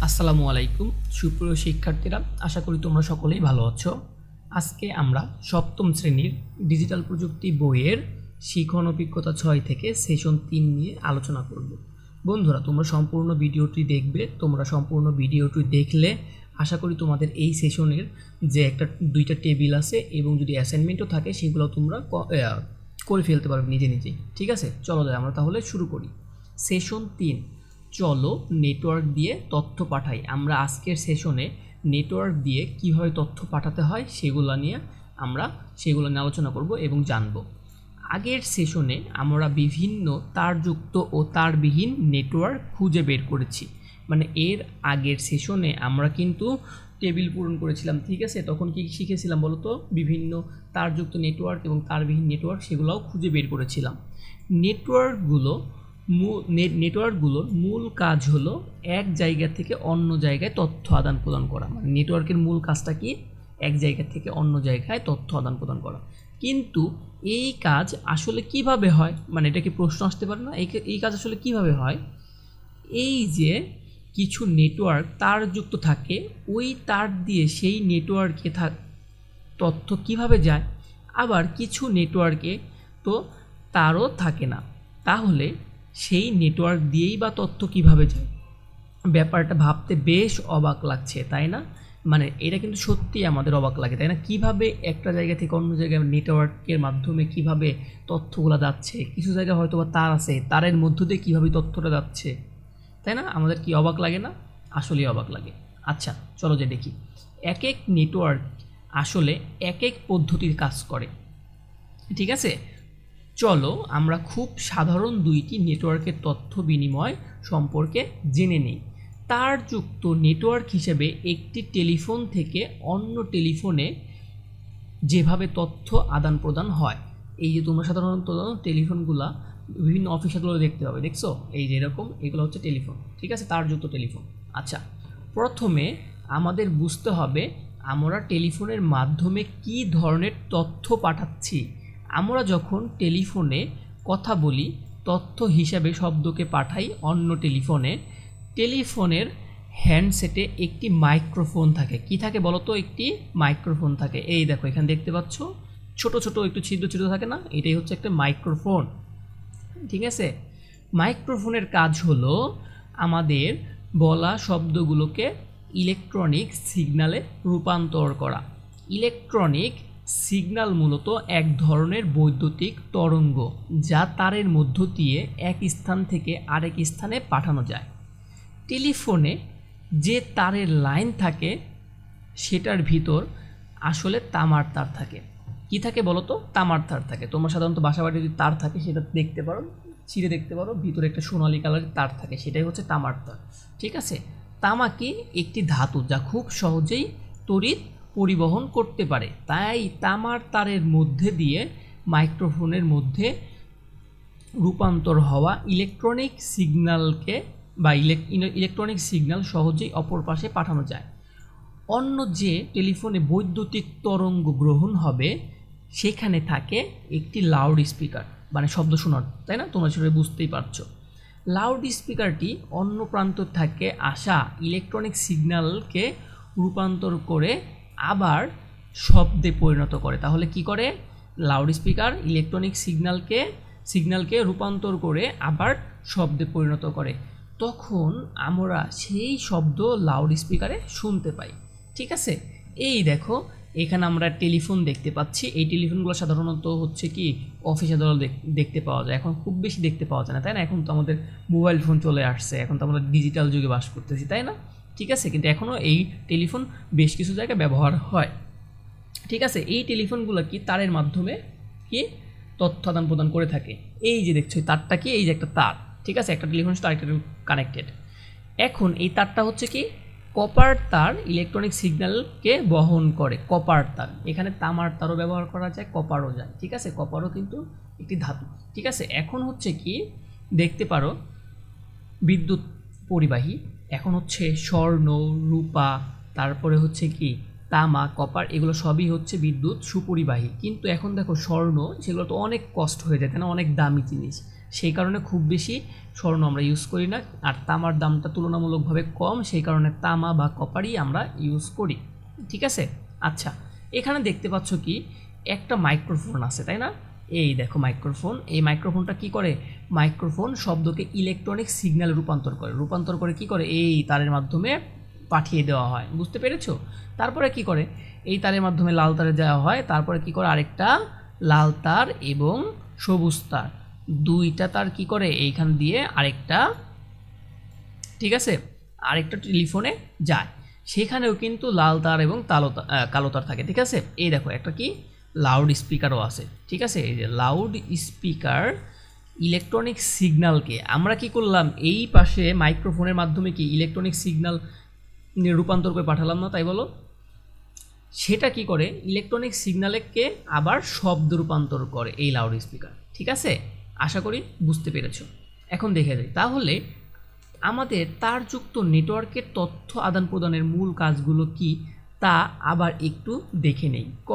আসসালামু আলাইকুম সুপ্রিয় শিক্ষার্থীরা, আশা করি তোমরা সকলেই ভালো আছো। আজকে আমরা সপ্তম শ্রেণীর ডিজিটাল প্রযুক্তি বইয়ের শিখন অভিজ্ঞতা 6 থেকে সেশন 3 নিয়ে আলোচনা করব। বন্ধুরা, তোমরা সম্পূর্ণ ভিডিওটি দেখবে। তোমরা সম্পূর্ণ ভিডিওটি দেখলে আশা করি তোমাদের এই সেশনের যে দুইটা টেবিল আছে এবং যদি অ্যাসাইনমেন্টও থাকে সেগুলো তোমরা করে ফেলতে পারবে নিজে নিজেই। ঠিক আছে, চলো আমরা তাহলে শুরু করি। সেশন 3, চলো নেটওয়ার্ক দিয়ে তথ্য পাঠাই। আমরা আজকের সেশনে নেটওয়ার্ক দিয়ে কীভাবে তথ্য পাঠাতে হয় সেগুলো নিয়ে আলোচনা করব এবং জানব। আগের সেশনে আমরা বিভিন্ন তারযুক্ত ও তারবিহীন নেটওয়ার্ক খুঁজে বের করেছি। মানে এর আগের সেশনে আমরা কিন্তু টেবিল পূরণ করেছিলাম। ঠিক আছে, তখন কি শিখেছিলাম বলো তো? বিভিন্ন তারযুক্ত নেটওয়ার্ক এবং তারবিহীন নেটওয়ার্ক সেগুলোও খুঁজে বের করেছিলাম। নেটওয়ার্কগুলোর মূল কাজ হলো এক জায়গা থেকে অন্য জায়গায় তথ্য আদান প্রদান করা। মানে নেটওয়ার্কের মূল কাজটা কি? এক জায়গা থেকে অন্য জায়গায় তথ্য আদান প্রদান করা। কিন্তু এই কাজ আসলে কিভাবে হয়? মানে এটা কি প্রশ্ন আসতে পারে না? এই কাজ আসলে কিভাবে হয়? এই যে কিছু নেটওয়ার্ক তারযুক্ত থাকে, ওই তার দিয়ে সেই নেটওয়ার্কে তথ্য কিভাবে যায়? আবার কিছু নেটওয়ার্কে তো তারও থাকে না, তাহলে সেই নেটওয়ার্ক দিয়েই বা তথ্য কিভাবে যায়? ব্যাপারটা ভাবতে বেশ অবাক লাগছে, তাই না? মানে এটা কিন্তু সত্যিই আমাদের অবাক লাগে, তাই না? কিভাবে একটা জায়গা থেকে অন্য জায়গায় নেটওয়ার্কের মাধ্যমে কিভাবে তথ্যগুলো যাচ্ছে? কিছু জায়গায় হয়তো বা তার আছে, তারের মধ্য দিয়ে কীভাবে তথ্যটা যাচ্ছে, তাই না? আমাদের কি অবাক লাগে না? আসলেই অবাক লাগে। আচ্ছা, চলো যে দেখি। এক এক নেটওয়ার্ক আসলে এক এক পদ্ধতির কাজ করে। ঠিক আছে, চলো আমরা খুব সাধারণ দুইটি নেটওয়ার্কের তথ্য বিনিময় সম্পর্কে জেনে নিই। তারযুক্ত নেটওয়ার্ক হিসেবে একটি টেলিফোন থেকে অন্য টেলিফোনে যেভাবে তথ্য আদান প্রদান হয়, এই যে তোমরা সাধারণত টেলিফোনগুলা বিভিন্ন অফিসগুলো দেখতে পাবে, দেখছো? এই যে এরকম, এগুলো হচ্ছে টেলিফোন। ঠিক আছে, তারযুক্ত টেলিফোন। আচ্ছা, প্রথমে আমাদের বুঝতে হবে আমরা টেলিফোনের মাধ্যমে কী ধরনের তথ্য পাঠাচ্ছি। আমরা যখন টেলিফোনে কথা বলি, তথ্য হিসাবে শব্দকে পাঠাই অন্য টেলিফোনের হ্যান্ডসেটে একটি মাইক্রোফোন থাকে। কি থাকে বলো তো? একটি মাইক্রোফোন থাকে। এই দেখো, এখানে দেখতে পাচ্ছ ছোট ছোট একটু ছিদ্র ছিদ্র থাকে না? এটাই হচ্ছে একটা মাইক্রোফোন। ঠিক আছে, মাইক্রোফোনের কাজ হলো আমাদের বলা শব্দগুলোকে ইলেকট্রনিক সিগন্যালে রূপান্তর করা। ইলেকট্রনিক সিগন্যাল মূলত এক ধরনের বৈদ্যুতিক তরঙ্গ, যা তারের মধ্য দিয়ে এক স্থান থেকে আরেক স্থানে পাঠানো যায়। টেলিফোনে যে তারের লাইন থাকে সেটার ভিতর আসলে তামার তার থাকে। কি থাকে বলো তো? তামার তার থাকে। তোমরা সাধারণত বাসাবাড়িতে যদি তার থাকে সেটা দেখতে পারো, ছিঁড়ে দেখতে পারো, ভিতরে একটা সোনালী কালারের তার থাকে, সেটাই হচ্ছে তামার তার। ঠিক আছে, তামা কি একটি ধাতু যা খুব সহজেই তড়িৎ পরিবহন করতে পারে। তাই তামার তারের মধ্যে দিয়ে মাইক্রোফোনের মধ্যে রূপান্তর হওয়া ইলেকট্রনিক সিগন্যাল সহজেই অপর পাশে পাঠানো যায়। অন্য যে টেলিফোনে বৈদ্যুতিক তরঙ্গ গ্রহণ হবে সেখানে থাকে একটি লাউড স্পিকার, মানে শব্দ শোনার, তাই না? তোমরা সেটা বুঝতেই পারছো। লাউড স্পিকারটি অন্য প্রান্ত থেকে আসা ইলেকট্রনিক সিগন্যালকে রূপান্তর করে আবার শব্দে পরিণত করে। তাহলে কি করে? লাউড স্পিকার ইলেকট্রনিক সিগন্যালকে রূপান্তর করে আবার শব্দে পরিণত করে। তখন আমরা সেই শব্দ লাউড স্পিকারে শুনতে পাই। ঠিক আছে, এই দেখো, এখানে আমরা টেলিফোন দেখতে পাচ্ছি। এই টেলিফোনগুলো সাধারণত হচ্ছে কি অফিস আদালত দেখতে পাওয়া যায়। এখন খুব বেশি দেখতে পাওয়া যায় না, তাই না? এখন তো আমাদের মোবাইল ফোন চলে আসছে, এখন তো আমরা ডিজিটাল যুগে বাস করতেছি, তাই না? ঠিক আছে, কিন্তু এখনও এই টেলিফোন বেশ কিছু জায়গায় ব্যবহার হয়। ঠিক আছে, এই টেলিফোনগুলো কি তারের মাধ্যমে কি তথ্য আদান প্রদান করে থাকে। এই যে দেখছো তারটা কি? এই যে একটা তার। ঠিক আছে, একটা টেলিফোন সাথে আরেকটা কানেক্টেড। এখন এই তারটা হচ্ছে কি কপার তার, ইলেকট্রনিক সিগন্যালকে বহন করে কপার তার। এখানে তামার তারও ব্যবহার করা যায়, কপারও যায়। ঠিক আছে, কপারও কিন্তু একটি ধাতু। ঠিক আছে, এখন হচ্ছে কি দেখতে পারো বিদ্যুৎ পরিবাহী। এখন হচ্ছে স্বর্ণ, রূপা, তারপরে হচ্ছে কি তামা, কপার, এগুলো সবই হচ্ছে বিদ্যুৎ সুপরিবাহী। কিন্তু এখন দেখো স্বর্ণ, সেগুলো তো অনেক কষ্ট হয়ে যায়, তাই না? অনেক দামি জিনিস। সেই কারণে খুব বেশি স্বর্ণ আমরা ইউজ করি না, আর তামার দামটা তুলনামূলকভাবে কম, সেই কারণে তামা বা কপারই আমরা ইউজ করি। ঠিক আছে। আচ্ছা, এখানে দেখতে পাচ্ছ কি একটা মাইক্রোফোন আছে, তাই না? এই দেখো মাইক্রোফোন। এই মাইক্রোফোনটা কি করে? মাইক্রোফোন শব্দকে ইলেকট্রনিক সিগন্যালে রূপান্তর করে কি করে? এই তারের মাধ্যমে পাঠিয়ে দেওয়া হয়, বুঝতে পেরেছো? তারপরে কি করে? এই তারের মাধ্যমে লাল তারে দেওয়া হয়, তারপরে কি করে আরেকটা লাল তার এবং সবুজ তার, দুইটা তার কি করে এইখান দিয়ে আরেকটা, ঠিক আছে, আরেকটা টেলিফোনে যায়, সেখানেও কিন্তু লাল তার এবং কালো তার থাকে। ঠিক আছে। এই দেখো একটা কি লাউড স্পিকারও আছে। ঠিক আছে, এই যে লাউড স্পিকার ইলেকট্রনিক সিগন্যালকে আমরা কি করলাম, এই পাশে মাইক্রোফোনের মাধ্যমে কি ইলেকট্রনিক সিগন্যাল রূপান্তর করে পাঠালাম না, তাই বলো? সেটা কি করে ইলেকট্রনিক সিগন্যালকে আবার শব্দ রূপান্তর করে এই লাউড স্পিকার। ঠিক আছে, আশা করি বুঝতে পেরেছো। এখন দেখে যাই তাহলে আমাদের তারযুক্ত নেটওয়ার্কের তথ্য আদান প্রদানের মূল কাজগুলো কি তা আবার একটু দেখে নেই। ক,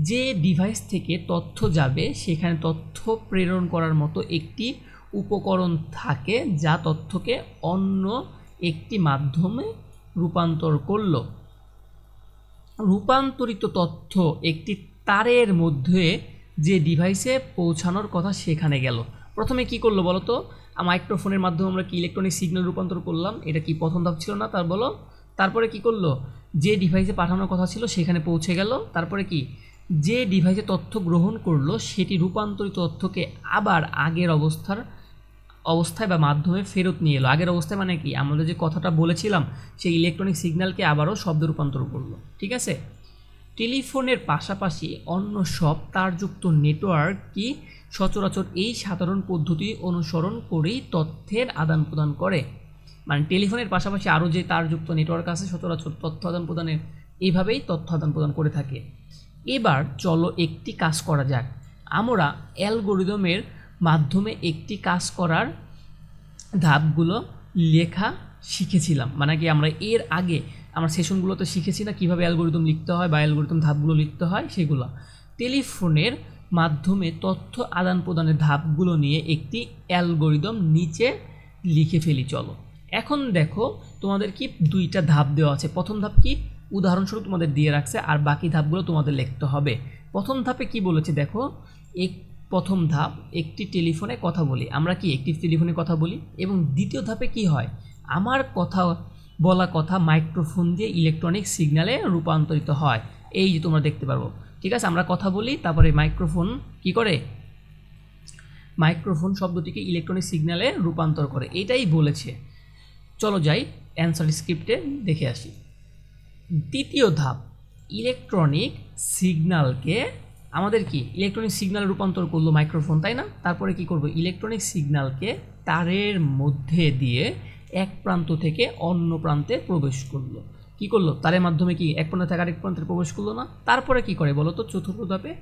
যে ডিভাইস থেকে তথ্য যাবে সেখানে তথ্য প্রেরণ করার মতো একটি উপকরণ থাকে যা তথ্যকে অন্য একটি মাধ্যমে রূপান্তর করলো। রূপান্তরিত তথ্য একটি তারের মধ্যে যে ডিভাইসে পৌঁছানোর কথা সেখানে গেল। প্রথমে কি করলো বলো তো? মাইক্রোফোনের মাধ্যমে আমরা কি ইলেকট্রনিক সিগন্যাল রূপান্তর করলাম, এটা কি প্রথম ধাপ ছিল না? তার বলো। তারপরে কি করলো? যে ডিভাইসে পাঠানোর কথা ছিল সেখানে পৌঁছে গেল। তারপরে কি, যে ডিভাইসে তথ্য গ্রহণ করলো সেটি রূপান্তরিত তথ্যকে আবার আগের অবস্থায় বা মাধ্যমে ফেরত নিয়ে এলো। আগের অবস্থায় মানে কি, আমরা যে কথাটা বলেছিলাম সেই ইলেকট্রনিক সিগন্যালকে আবারও শব্দ রূপান্তর করলো। ঠিক আছে। টেলিফোনের পাশাপাশি অন্য সব তারযুক্ত নেটওয়ার্ক কি সচরাচর এই সাধারণ পদ্ধতি অনুসরণ করেই তথ্যের আদান প্রদান করে। মানে টেলিফোনের পাশাপাশি আরও যে তারযুক্ত নেটওয়ার্ক আছে সচরাচর তথ্য আদান প্রদানের এইভাবেই তথ্য আদান প্রদান করে থাকে। এবার চলো একটি কাজ করা যাক। আমরা অ্যালগরিদমের মাধ্যমে একটি কাজ করার ধাপগুলো লেখা শিখেছিলাম, মানে কি আমরা এর আগে আমরা সেশনগুলোতে শিখেছি না কীভাবে অ্যালগরিদম লিখতে হয় বা অ্যালগরিদম ধাপগুলো লিখতে হয় সেগুলো। টেলিফোনের মাধ্যমে তথ্য আদান প্রদানের ধাপগুলো নিয়ে একটি অ্যালগরিদম নিচে লিখে ফেলি চলো। এখন দেখো তোমাদের কি দুইটা ধাপ দেওয়া আছে। প্রথম ধাপ কি, উদাহরণস্বরূপ তোমাদের দিয়ে রাখছে, আর বাকি ধাপগুলো তোমাদের লিখতে হবে। প্রথম ধাপে কি বলেছে দেখো, প্রথম ধাপ একটি টেলিফোনে কথা বলি, আমরা কি একটি টেলিফোনে কথা বলি, এবং দ্বিতীয় ধাপে কি হয়, আমার বলা কথা মাইক্রোফোন দিয়ে ইলেকট্রনিক সিগন্যালে রূপান্তরিত হয়। এই যে তোমরা দেখতে পারবো। ঠিক আছে, আমরা কথা বলি, তারপরে মাইক্রোফোন কি করে, মাইক্রোফোন শব্দটিকে ইলেকট্রনিক সিগন্যালে রূপান্তর করে, এটাই বলেছে। চলো যাই অ্যান্সার স্ক্রিপ্টে দেখে আসি। দ্বিতীয় ধাপ, ইলেকট্রনিক সিগন্যালকে আমাদের কি ইলেকট্রনিক সিগন্যাল রূপান্তর করলো মাইক্রোফোন, তাই না? তারপরে কি করব, ইলেকট্রনিক সিগন্যালকে তারের মধ্যে দিয়ে এক প্রান্ত থেকে অন্য প্রান্তে প্রবেশ করলো। কি করলো, তারের মাধ্যমে কি এক প্রান্ত থেকে আরেক প্রান্তে প্রবেশ করলো না? তারপরে কি করে বলো তো, চতুর্থ ধাপে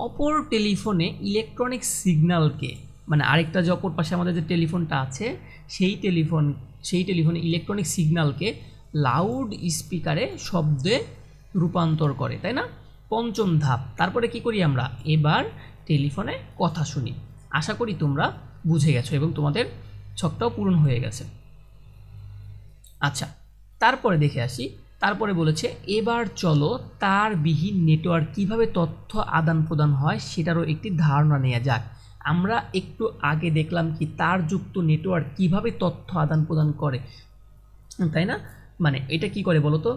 অপর টেলিফোনে ইলেকট্রনিক সিগন্যালকে, মানে আরেকটা যে অপর পাশে আমাদের যে টেলিফোনটা আছে সেই টেলিফোনে ইলেকট্রনিক সিগন্যালকে লাউড স্পিকারে শব্দে রূপান্তর করে, তাই না? পঞ্চম ধাপ, তারপরে কি করি আমরা, এবার টেলিফোনে কথা শুনি। আশা করি তোমরা বুঝে গেছো এবং তোমাদের ছকটাও পূরণ হয়ে গেছে। আচ্ছা, তারপরে দেখে আসি। তারপরে বলেছে এবার চলো তারবিহীন নেটওয়ার্ক কিভাবে তথ্য আদান প্রদান হয় সেটারও একটি ধারণা নেওয়া যাক। আমরা একটু আগে দেখলাম কি তারযুক্ত নেটওয়ার্ক কিভাবে তথ্য আদান প্রদান করে, তাই না? মানে এটা কি করে বলো তো,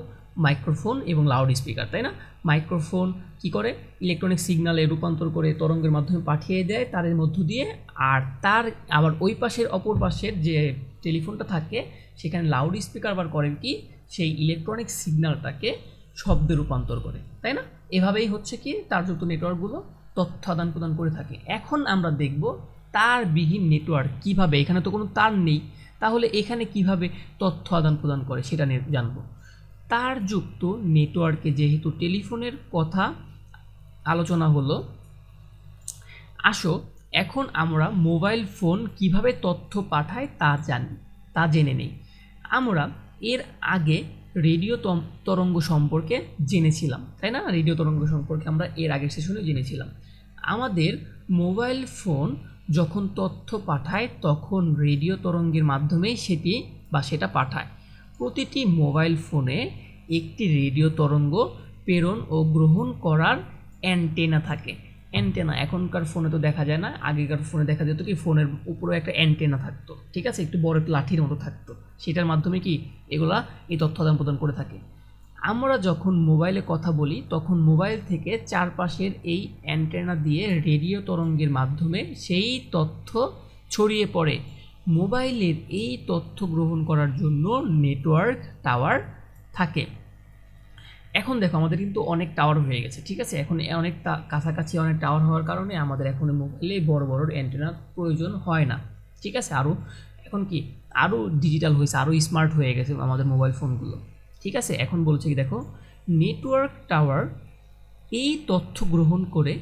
মাইক্রোফোন এবং লাউড স্পিকার, তাই না? মাইক্রোফোন কি করে, ইলেকট্রনিক সিগন্যালে রূপান্তর করে তরঙ্গের মাধ্যমে পাঠিয়ে দেয় তারের মধ্য দিয়ে, আর তার আবার ওই পাশের অপর পাশের যে টেলিফোনটা থাকে সেখানে লাউড স্পিকার আবার করেন কি, সেই ইলেকট্রনিক সিগন্যালটাকে শব্দে রূপান্তর করে, তাই না? এভাবেই হচ্ছে কি তারযুক্ত নেটওয়ার্কগুলো তথ্য আদান প্রদান করে থাকে। এখন আমরা দেখব তারবিহীন নেটওয়ার্ক কিভাবে, এখানে তো কোনো তার নেই, তাহলে এখানে কিভাবে তথ্য আদান প্রদান করে সেটা নিয়ে জানবো। তারযুক্ত নেটওয়ার্কে যেহেতু টেলিফোনের কথা আলোচনা হলো, আসো এখন আমরা মোবাইল ফোন কিভাবে তথ্য পাঠায় তা জেনে নেই। আমরা এর আগে রেডিও তরঙ্গ সম্পর্কে জেনেছিলাম, তাই না? রেডিও তরঙ্গ সম্পর্কে আমরা এর আগের সেশনে জেনেছিলাম। আমাদের মোবাইল ফোন যখন তথ্য পাঠায় তখন রেডিও তরঙ্গের মাধ্যমেই সেটা পাঠায়। প্রতিটি মোবাইল ফোনে একটি রেডিও তরঙ্গ প্রেরণ ও গ্রহণ করার অ্যান্টেনা থাকে। অ্যান্টেনা এখনকার ফোনে তো দেখা যায় না, আগেকার ফোনে দেখা যেত কি ফোনের উপরে একটা অ্যান্টেনা থাকতো, ঠিক আছে, একটু বড় লাঠির মতো থাকতো, সেটার মাধ্যমে কি এগুলা এই তথ্য আদান প্রদান করে থাকে। আমরা যখন মোবাইলে কথা বলি তখন মোবাইল থেকে চারপাশের এই অ্যান্টেনা দিয়ে রেডিও তরঙ্গের মাধ্যমে সেই তথ্য ছড়িয়ে পড়ে। মোবাইলের এই তথ্য গ্রহণ করার জন্য নেটওয়ার্ক টাওয়ার থাকে। এখন দেখো আমাদের কিন্তু অনেক টাওয়ার হয়ে গেছে, ঠিক আছে, এখন অনেক কাছাকাছি অনেক টাওয়ার হওয়ার কারণে আমাদের এখন মোবাইলে বড় বড় অ্যান্টেনার প্রয়োজন হয় না, ঠিক আছে। এখন কি আরও ডিজিটাল হয়েছে, আরও স্মার্ট হয়ে গেছে আমাদের মোবাইল ফোনগুলো, ঠিক আছে। এখন বলছে কি দেখো, নেটওয়ার্ক টাওয়ার এই তথ্য গ্রহণ করে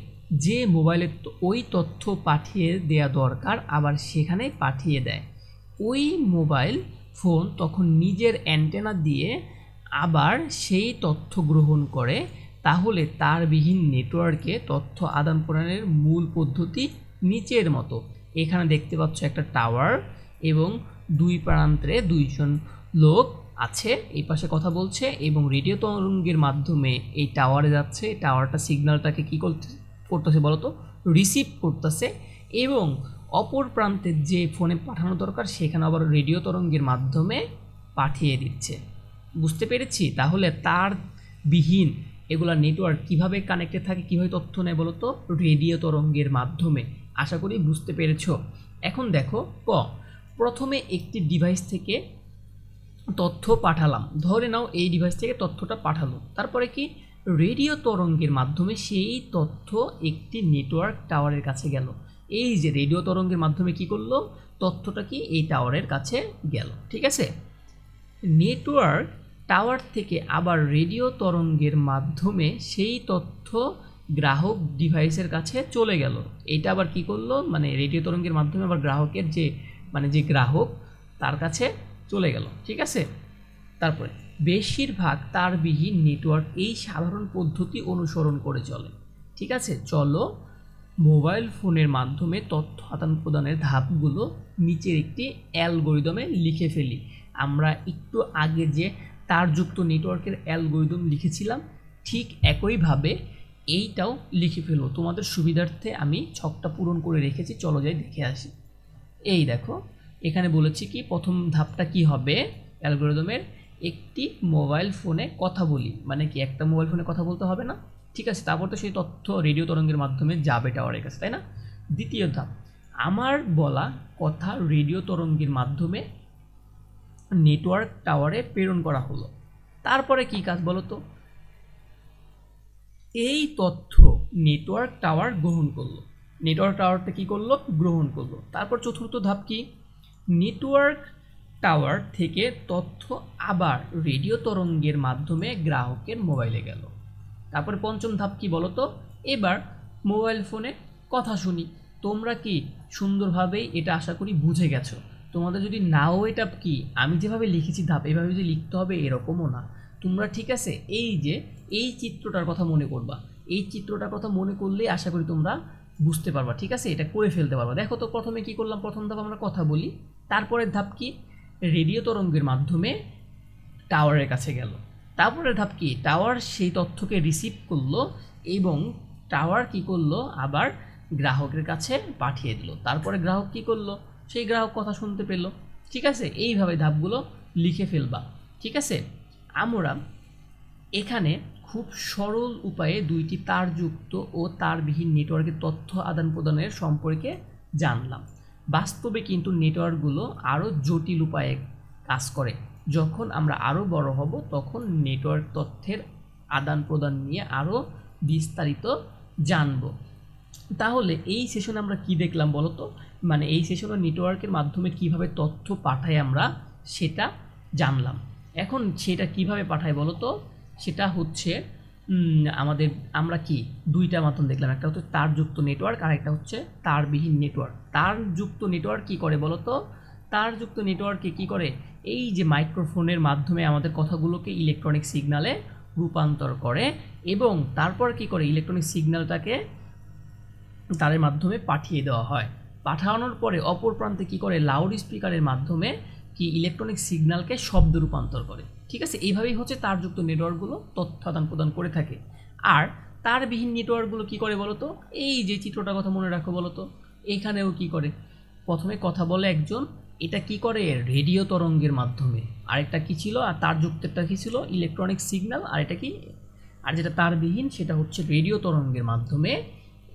যে মোবাইলে ওই তথ্য পাঠিয়ে দেয়া দরকার আবার সেখানে পাঠিয়ে দেয়। ওই মোবাইল ফোন তখন নিজের অ্যান্টেনা দিয়ে আবার সেই তথ্য গ্রহণ করে। তাহলে তারবিহীন নেটওয়ার্কে তথ্য আদান প্রদানের মূল পদ্ধতি নিচের মতো। এখানে দেখতে পাচ্ছ একটা টাওয়ার এবং দুই প্রান্তে দুইজন লোক আছে, এই পাশে কথা বলছে এবং রেডিও তরঙ্গের মাধ্যমে এই টাওয়ারে যাচ্ছে। টাওয়ারটা সিগন্যালটাকে কী করতেছে বলতো, রিসিভ করতেছে এবং অপর প্রান্তের যে ফোনে পাঠানো দরকার সেখানে আবার রেডিও তরঙ্গের মাধ্যমে পাঠিয়ে দিচ্ছে। বুঝতে পেরেছি? তাহলে তার বিহীন এগুলা নেটওয়ার্ক কিভাবে কানেক্টেড থাকে, কীভাবে তথ্য নেয় বলতো, রেডিও তরঙ্গের মাধ্যমে। আশা করি বুঝতে পেরেছ। এখন দেখো প্রথমে একটি ডিভাইস থেকে তথ্য পাঠালাম, ধরে নাও এই ডিভাইস থেকে তথ্যটা পাঠালো, তারপরে কি রেডিও তরঙ্গের মাধ্যমে সেই তথ্য একটি নেটওয়ার্ক টাওয়ারের কাছে গেল। এই যে রেডিও তরঙ্গের মাধ্যমে কি করলো, তথ্যটা কি এই টাওয়ারের কাছে গেল, ঠিক আছে। নেটওয়ার্ক টাওয়ার থেকে আবার রেডিও তরঙ্গের মাধ্যমে সেই তথ্য গ্রাহক ডিভাইসের কাছে চলে গেল। এটা আবার কি করলো, মানে রেডিও তরঙ্গের মাধ্যমে আবার গ্রাহকের যে গ্রাহক তার কাছে চলে গেল, ঠিক আছে। তারপরে বেশিরভাগ তারবিহীন নেটওয়ার্ক এই সাধারণ পদ্ধতি অনুসরণ করে চলে, ঠিক আছে। চলো মোবাইল ফোনের মাধ্যমে তথ্য আদান প্রদানের ধাপগুলো নিচের একটি অ্যালগরিদমে লিখে ফেলি। আমরা একটু আগে যে তারযুক্ত নেটওয়ার্কের অ্যালগরিদম লিখেছিলাম ঠিক একইভাবে এইটাও লিখে ফেলবো। তোমাদের সুবিধার্থে আমি ছকটা পূরণ করে রেখেছি, চলো যাই দেখে আসি। এই দেখো এখানে বলেছি কি প্রথম ধাপটা কি হবে অ্যালগরিদমের, একটি মোবাইল ফোনে কথা বলি, মানে কি একটা মোবাইল ফোনে কথা বলতে হবে না, ঠিক আছে। তারপর তো সেই তথ্য রেডিও তরঙ্গের মাধ্যমে যাবে টাওয়ারের কাছে, তাই না। দ্বিতীয় ধাপ, আমার বলা কথা রেডিও তরঙ্গের মাধ্যমে নেটওয়ার্ক টাওয়ারে প্রেরণ করা হলো। তারপরে কি কাজ বলো তো, এই তথ্য নেটওয়ার্ক টাওয়ার গ্রহণ করলো, নেটওয়ার্ক টাওয়ারটা কী করলো, গ্রহণ করলো। তারপর চতুর্থ ধাপ কি, নেটওয়ার্ক টাওয়ার থেকে তথ্য আবার রেডিও তরঙ্গের মাধ্যমে গ্রাহকের মোবাইলে গেল। তারপরে পঞ্চম ধাপ কি বলো তো, এবার মোবাইল ফোনে কথা শুনি। তোমরা কি সুন্দরভাবেই এটা আশা করি বুঝে গেছো। তোমাদের যদি নাও এটা কি আমি যেভাবে লিখেছি ধাপ এভাবে যে লিখতে হবে এরকমও না, তোমরা ঠিক আছে এই চিত্রটার কথা মনে করবা, এই চিত্রটার কথা মনে করলেই আশা করি তোমরা বুঝতে পারবা, ঠিক আছে, এটা করে ফেলতে পারবা। দেখো তো প্রথমে কি করলাম, প্রথম ধাপ আমরা কথা বলি, তারপরের ধাপ কি রেডিও তরঙ্গের মাধ্যমে টাওয়ারের কাছে গেল। তারপরের ধাপ কি, টাওয়ার সেই তথ্যকে রিসিভ করলো এবং টাওয়ার কি করলো আবার গ্রাহকের কাছে পাঠিয়ে দিল। তারপরে গ্রাহক কি করলো, সেই গ্রাহক কথা শুনতে পেল, ঠিক আছে। এইভাবে ধাপগুলো লিখে ফেলবা, ঠিক আছে। আমরা এখানে খুব সরল উপায়ে দুইটি তারযুক্ত ও তারবিহীন নেটওয়ার্কের তথ্য আদান প্রদানের সম্পর্কে জানলাম। বাস্তবে কিন্তু নেটওয়ার্কগুলো আরও জটিল উপায়ে কাজ করে। যখন আমরা আরও বড় হব তখন নেটওয়ার্ক তথ্যের আদান প্রদান নিয়ে আরও বিস্তারিত জানব। তাহলে এই সেশনে আমরা কি দেখলাম বলো তো, মানে এই সেশনে নেটওয়ার্কের মাধ্যমে কিভাবে তথ্য পাঠাই আমরা সেটা জানলাম। এখন সেটা কিভাবে পাঠাই বলো তো, সেটা হচ্ছে আমরা কি দুইটা মাধ্যম দেখলাম, একটা হচ্ছে তারযুক্ত নেটওয়ার্ক আর একটা হচ্ছে তারবিহীন নেটওয়ার্ক। তারযুক্ত নেটওয়ার্ক কি করে বলো তো, তারযুক্ত নেটওয়ার্কে কি করে, এই যে মাইক্রোফোনের মাধ্যমে আমাদের কথাগুলোকে ইলেকট্রনিক সিগনালে রূপান্তর করে এবং তারপর কি করে ইলেকট্রনিক সিগন্যালটাকে তারের মাধ্যমে পাঠিয়ে দেওয়া হয়। পাঠানোর পরে অপর প্রান্তে কি করে, লাউড স্পিকারের মাধ্যমে কি ইলেকট্রনিক সিগন্যালকে শব্দ রূপান্তর করে। ঠিক আছে, এইভাবেই হচ্ছে তারযুক্ত নেটওয়ার্কগুলো তথ্য আদান প্রদান করে থাকে। আর তারবিহীন নেটওয়ার্কগুলো কি করে বলো তো, এই যে চিত্রটার কথা মনে রাখো বলো তো, এখানেও কি করে, প্রথমে কথা বলে একজন, এটা কি করে রেডিও তরঙ্গের মাধ্যমে, আরেকটা কি ছিল, আর তারযুক্তটা কি ছিল ইলেকট্রনিক সিগন্যাল, আর এটা কি, আর যেটা তারবিহীন সেটা হচ্ছে রেডিও তরঙ্গের মাধ্যমে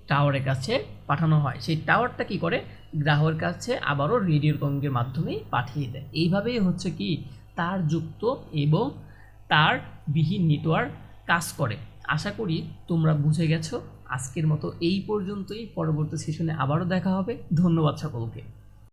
টাওয়ারের কাছে পাঠানো হয়। সেই টাওয়ারটা কি করে গ্রাহকের কাছে আবারও রেডিও তরঙ্গের মাধ্যমেই পাঠিয়ে দেয়। এইভাবেই হচ্ছে কি তারযুক্ত এবং তারবিহীন নেটওয়ার্ক কাজ করে। আশা করি তোমরা বুঝে গেছো। আজকের মতো এই পর্যন্তই, পরবর্তী সেশনে আবারও দেখা হবে। ধন্যবাদ সকলকে।